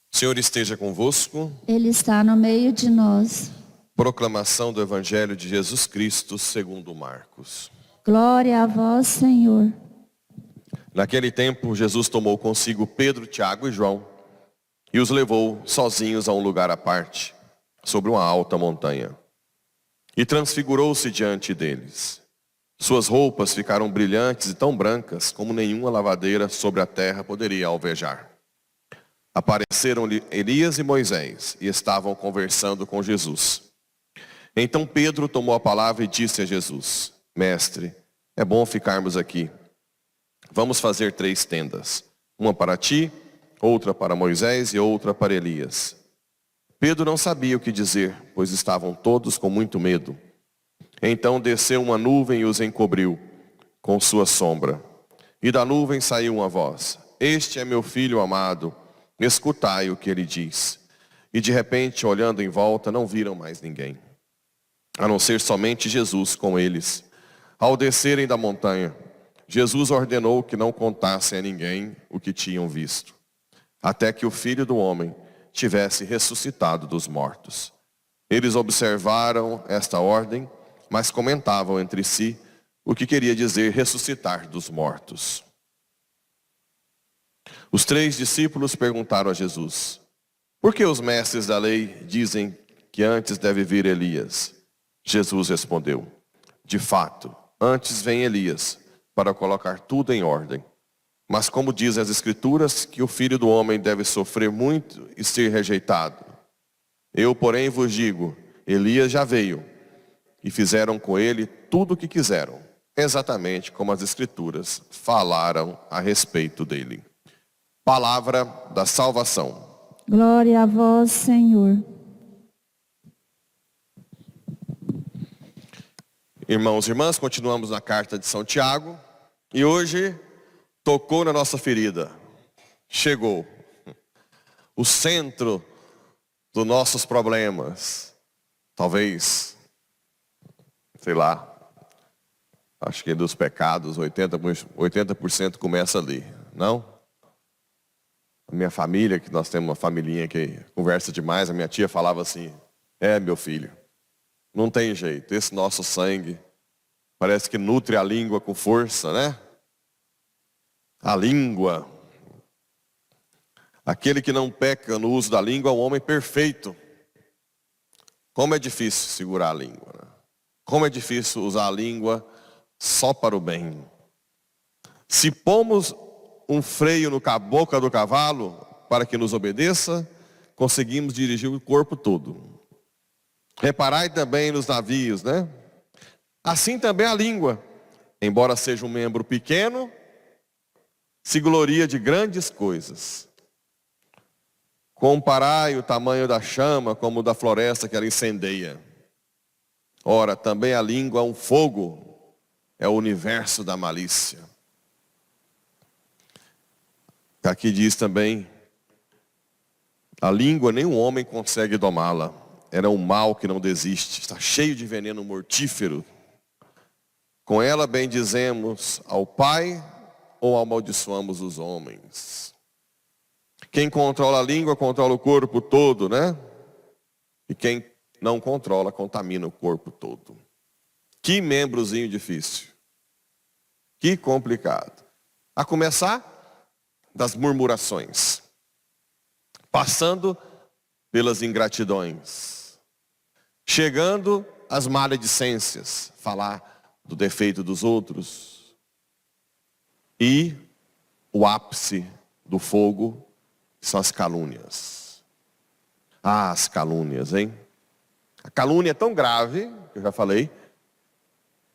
O Senhor esteja convosco. Ele está no meio de nós. Proclamação do Evangelho de Jesus Cristo segundo Marcos. Glória a vós, Senhor. Naquele tempo, Jesus tomou consigo Pedro, Tiago e João e os levou sozinhos a um lugar à parte, sobre uma alta montanha. E transfigurou-se diante deles. Suas roupas ficaram brilhantes e tão brancas como nenhuma lavadeira sobre a terra poderia alvejar. Apareceram-lhe Elias e Moisés e estavam conversando com Jesus. Então Pedro tomou a palavra e disse a Jesus: Mestre, é bom ficarmos aqui. Vamos fazer 3 tendas, uma para ti, outra para Moisés e outra para Elias. Pedro não sabia o que dizer, pois estavam todos com muito medo. Então desceu uma nuvem e os encobriu com sua sombra. E da nuvem saiu uma voz: Este é meu filho amado, escutai o que ele diz. E de repente, olhando em volta, não viram mais ninguém, a não ser somente Jesus com eles. Ao descerem da montanha, Jesus ordenou que não contassem a ninguém o que tinham visto, até que o Filho do Homem tivesse ressuscitado dos mortos. Eles observaram esta ordem, mas comentavam entre si o que queria dizer ressuscitar dos mortos. Os 3 discípulos perguntaram a Jesus: Por que os mestres da lei dizem que antes deve vir Elias? Jesus respondeu: De fato, antes vem Elias para colocar tudo em ordem. Mas como dizem as Escrituras, que o Filho do Homem deve sofrer muito e ser rejeitado. Eu, porém, vos digo, Elias já veio, e fizeram com ele tudo o que quiseram, exatamente como as Escrituras falaram a respeito dele. Palavra da salvação. Glória a vós, Senhor. Irmãos e irmãs, continuamos na carta de São Tiago. E hoje tocou na nossa ferida. Chegou. O centro dos nossos problemas. Talvez, sei lá, acho que dos pecados, 80% começa ali, não? A minha família, que nós temos uma familhinha que conversa demais, a minha tia falava assim: meu filho, não tem jeito, esse nosso sangue parece que nutre a língua com força, né? A língua. Aquele que não peca no uso da língua é um homem perfeito. Como é difícil segurar a língua, né? Como é difícil usar a língua só para o bem. Se pomos um freio na boca do cavalo para que nos obedeça, conseguimos dirigir o corpo todo. Reparai também nos navios, né? Assim também a língua, embora seja um membro pequeno, se gloria de grandes coisas. Comparai o tamanho da chama como da floresta que ela incendeia. Ora, também a língua é um fogo, é o universo da malícia. Aqui diz também, a língua nenhum homem consegue domá-la. Ela é um mal que não desiste, está cheio de veneno mortífero. Com ela bendizemos ao Pai ou amaldiçoamos os homens. Quem controla a língua controla o corpo todo, né? E quem não controla contamina o corpo todo. Que membrozinho difícil. Que complicado. A começar das murmurações, passando pelas ingratidões, chegando às maledicências, falar do defeito dos outros, e o ápice do fogo são as calúnias. Ah, as calúnias, hein? A calúnia é tão grave, que eu já falei,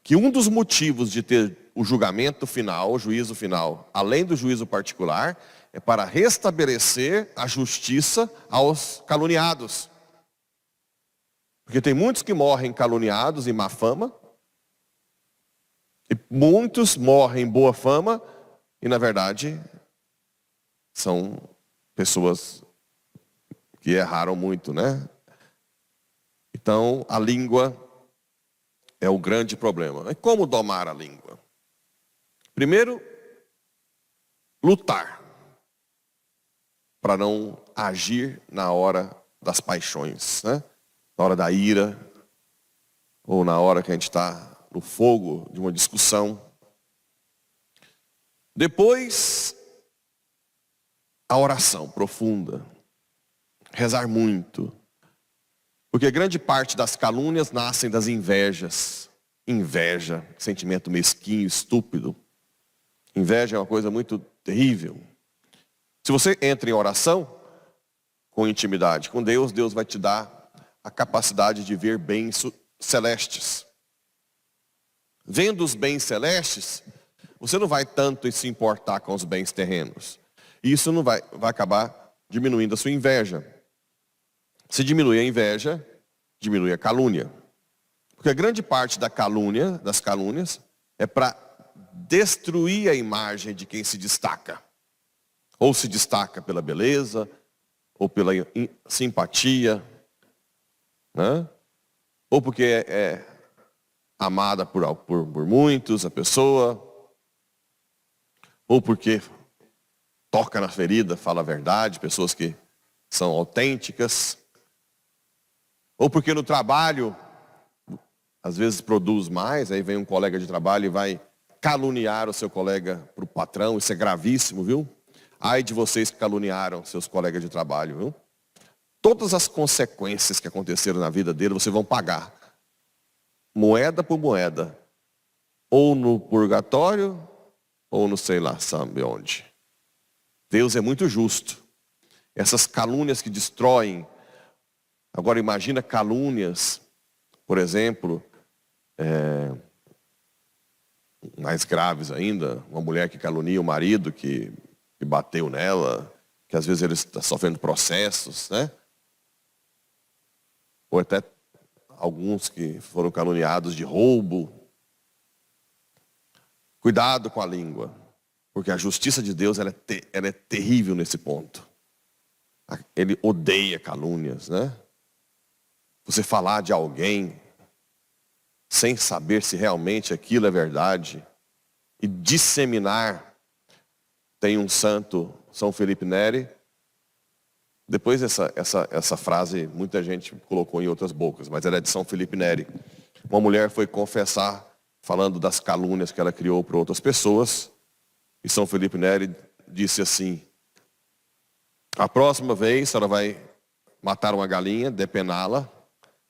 que um dos motivos de ter o julgamento final, o juízo final, além do juízo particular, é para restabelecer a justiça aos caluniados. Porque tem muitos que morrem caluniados e má fama, E muitos morrem em boa fama e, na verdade, são pessoas que erraram muito, né? Então, a língua é o grande problema. E como domar a língua? Primeiro, lutar para não agir na hora das paixões, né? Na hora da ira, ou na hora que a gente está no fogo de uma discussão. Depois, a oração profunda. Rezar muito. Porque grande parte das calúnias nascem das invejas. Inveja, sentimento mesquinho, estúpido. Inveja é uma coisa muito terrível. Se você entra em oração, com intimidade com Deus, Deus vai te dar a capacidade de ver bens celestes. Vendo os bens celestes, você não vai tanto se importar com os bens terrenos. E isso não vai acabar diminuindo a sua inveja. Se diminui a inveja, diminui a calúnia. Porque a grande parte das calúnias, é para destruir a imagem de quem se destaca. Ou se destaca pela beleza, ou pela simpatia, né? Ou porque é amada por muitos, a pessoa, ou porque toca na ferida, fala a verdade, pessoas que são autênticas, ou porque no trabalho, às vezes produz mais, aí vem um colega de trabalho e vai caluniar o seu colega para o patrão, isso é gravíssimo, viu? Ai de vocês que caluniaram seus colegas de trabalho, viu? Todas as consequências que aconteceram na vida dele, vocês vão pagar. Moeda por moeda. Ou no purgatório, ou no sei lá, sabe onde. Deus é muito justo. Essas calúnias que destroem. Agora imagina calúnias, por exemplo, mais graves ainda, uma mulher que calunia o marido que bateu nela, que às vezes ele está sofrendo processos, né? Ou até alguns que foram caluniados de roubo. Cuidado com a língua, porque a justiça de Deus ela é terrível nesse ponto. Ele odeia calúnias, né? Você falar de alguém sem saber se realmente aquilo é verdade e disseminar. Tem um santo, São Felipe Neri. Depois essa frase muita gente colocou em outras bocas, mas ela é de São Felipe Neri. Uma mulher foi confessar falando das calúnias que ela criou para outras pessoas. E São Felipe Neri disse assim: a próxima vez ela vai matar uma galinha, depená-la,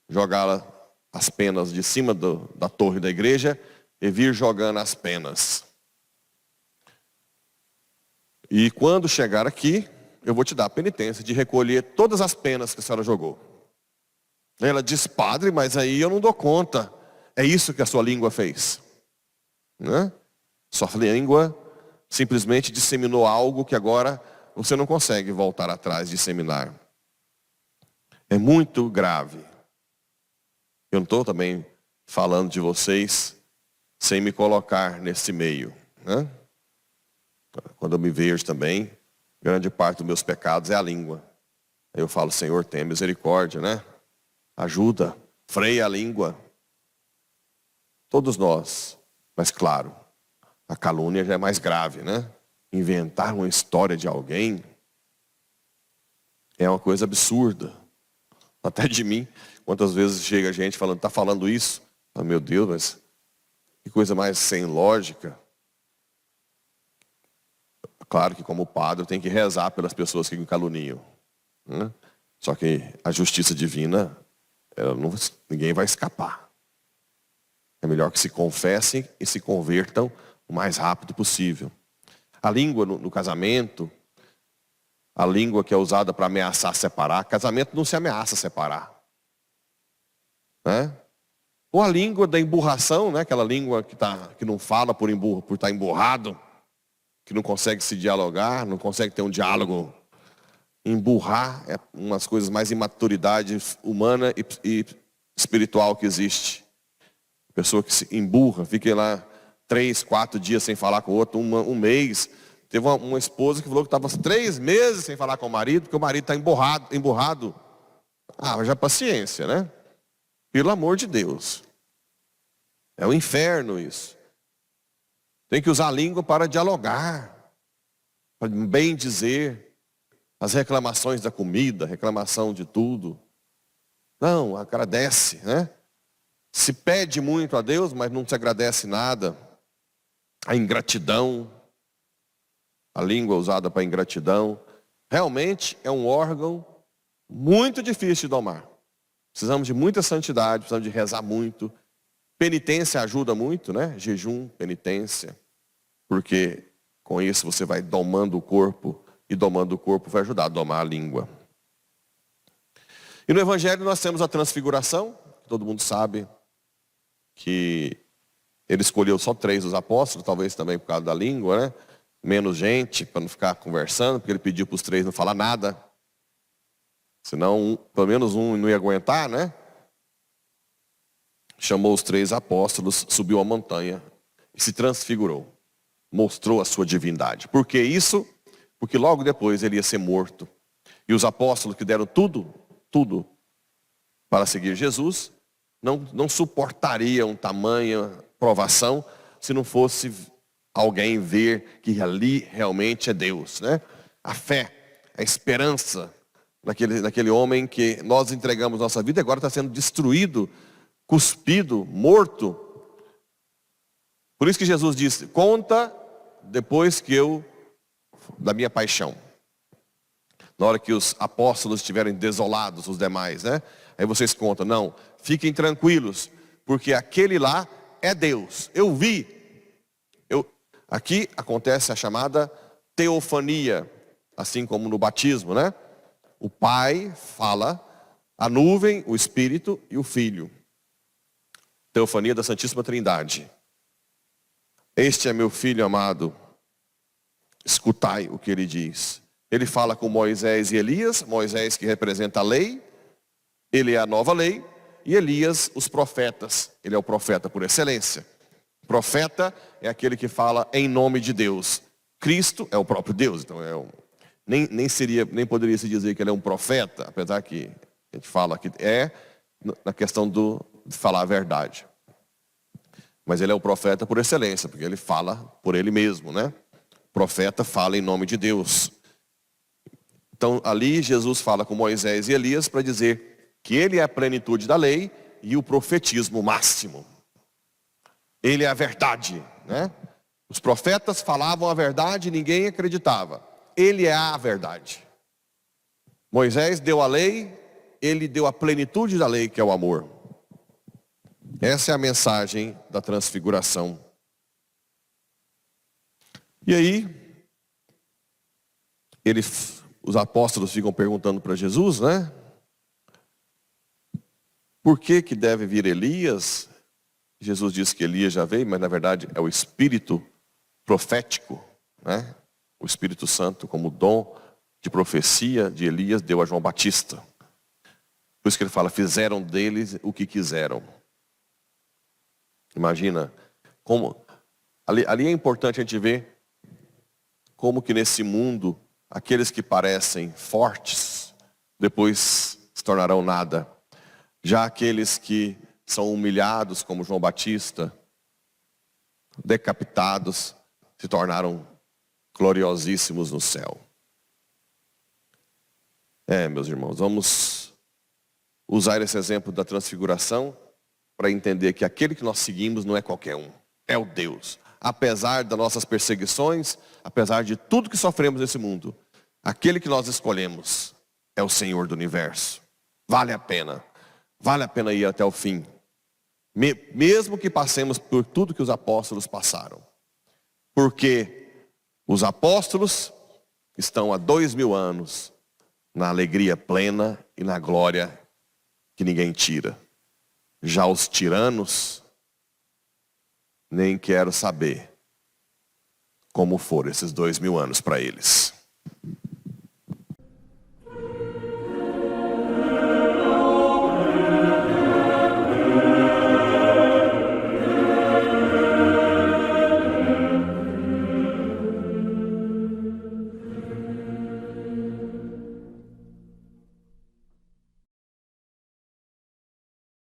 jogá-la as penas de cima da torre da igreja e vir jogando as penas. E quando chegar aqui, eu vou te dar a penitência de recolher todas as penas que a senhora jogou. Ela diz: padre, mas aí eu não dou conta. É isso que a sua língua fez, né? Sua língua simplesmente disseminou algo que agora você não consegue voltar atrás de disseminar. É muito grave. Eu não estou também falando de vocês sem me colocar nesse meio, né? Quando eu me vejo também, grande parte dos meus pecados é a língua. Aí eu falo: Senhor, tenha misericórdia, né? Ajuda, freia a língua. Todos nós. Mas claro, a calúnia já é mais grave, né? Inventar uma história de alguém é uma coisa absurda. Até de mim, quantas vezes chega gente falando: está falando isso? Ah, meu Deus, mas que coisa mais sem lógica. Claro que como padre eu tenho que rezar pelas pessoas que me caluniam, né? Só que a justiça divina, ninguém vai escapar. É melhor que se confessem e se convertam o mais rápido possível. A língua no casamento, a língua que é usada para ameaçar separar, casamento não se ameaça separar, né? Ou a língua da emburração, né? Aquela língua que não fala por estar emburrado, que não consegue se dialogar, não consegue ter um diálogo. Emburrar é umas coisas mais imaturidade humana e espiritual que existe. Pessoa que se emburra, fica lá 3, 4 dias sem falar com o outro, um mês. Teve uma esposa que falou que estava 3 meses sem falar com o marido, porque o marido está emburrado. Já paciência, né? Pelo amor de Deus. É um inferno isso. Tem que usar a língua para dialogar, para bem dizer, as reclamações da comida, reclamação de tudo. Não, agradece, né? Se pede muito a Deus, mas não se agradece nada. A ingratidão, a língua usada para ingratidão, realmente é um órgão muito difícil de domar. Precisamos de muita santidade, precisamos de rezar muito. Penitência ajuda muito, né? Jejum, penitência. Porque com isso você vai domando o corpo, e domando o corpo vai ajudar a domar a língua. E no Evangelho nós temos a transfiguração, todo mundo sabe que ele escolheu só 3 dos apóstolos, talvez também por causa da língua, né? Menos gente, para não ficar conversando, porque ele pediu para os 3 não falar nada. Senão, pelo menos um não ia aguentar, né? Chamou os 3 apóstolos, subiu a montanha e se transfigurou. Mostrou a sua divindade. Por que isso? Porque logo depois ele ia ser morto. E os apóstolos que deram tudo para seguir Jesus, não suportariam tamanha provação se não fosse alguém ver que ali realmente é Deus, né? A fé, a esperança naquele homem que nós entregamos nossa vida e agora está sendo destruído, cuspido, morto. Por isso que Jesus disse, conta depois da minha paixão. Na hora que os apóstolos estiverem desolados, os demais, né? Aí vocês contam, não, fiquem tranquilos, porque aquele lá é Deus. Eu vi. Aqui acontece a chamada teofania, assim como no batismo, né? O Pai fala, a nuvem, o Espírito e o Filho. Teofania da Santíssima Trindade. Este é meu Filho amado, escutai o que ele diz. Ele fala com Moisés e Elias, Moisés que representa a lei, ele é a nova lei, e Elias os profetas, ele é o profeta por excelência. Profeta é aquele que fala em nome de Deus. Cristo é o próprio Deus, então nem poderia se dizer que ele é um profeta, apesar que a gente fala que é na questão de falar a verdade. Mas ele é o profeta por excelência, porque ele fala por ele mesmo, né? O profeta fala em nome de Deus. Então ali Jesus fala com Moisés e Elias para dizer que ele é a plenitude da lei e o profetismo máximo. Ele é a verdade, né? Os profetas falavam a verdade e ninguém acreditava. Ele é a verdade. Moisés deu a lei, ele deu a plenitude da lei, que é o amor. Essa é a mensagem da transfiguração. E aí, os apóstolos ficam perguntando para Jesus, né? Por que deve vir Elias? Jesus disse que Elias já veio, mas na verdade é o Espírito profético, né? O Espírito Santo como dom de profecia de Elias deu a João Batista. Por isso que ele fala, fizeram deles o que quiseram. Imagina, como ali é importante a gente ver como que nesse mundo, aqueles que parecem fortes, depois se tornarão nada. Já aqueles que são humilhados, como João Batista, decapitados, se tornaram gloriosíssimos no céu. Meus irmãos, vamos usar esse exemplo da transfiguração para entender que aquele que nós seguimos não é qualquer um, é o Deus. Apesar das nossas perseguições, apesar de tudo que sofremos nesse mundo, aquele que nós escolhemos é o Senhor do universo. Vale a pena ir até o fim. Mesmo que passemos por tudo que os apóstolos passaram. Porque os apóstolos estão há 2000 anos na alegria plena e na glória que ninguém tira. Já os tiranos, nem quero saber como foram esses 2000 anos para eles.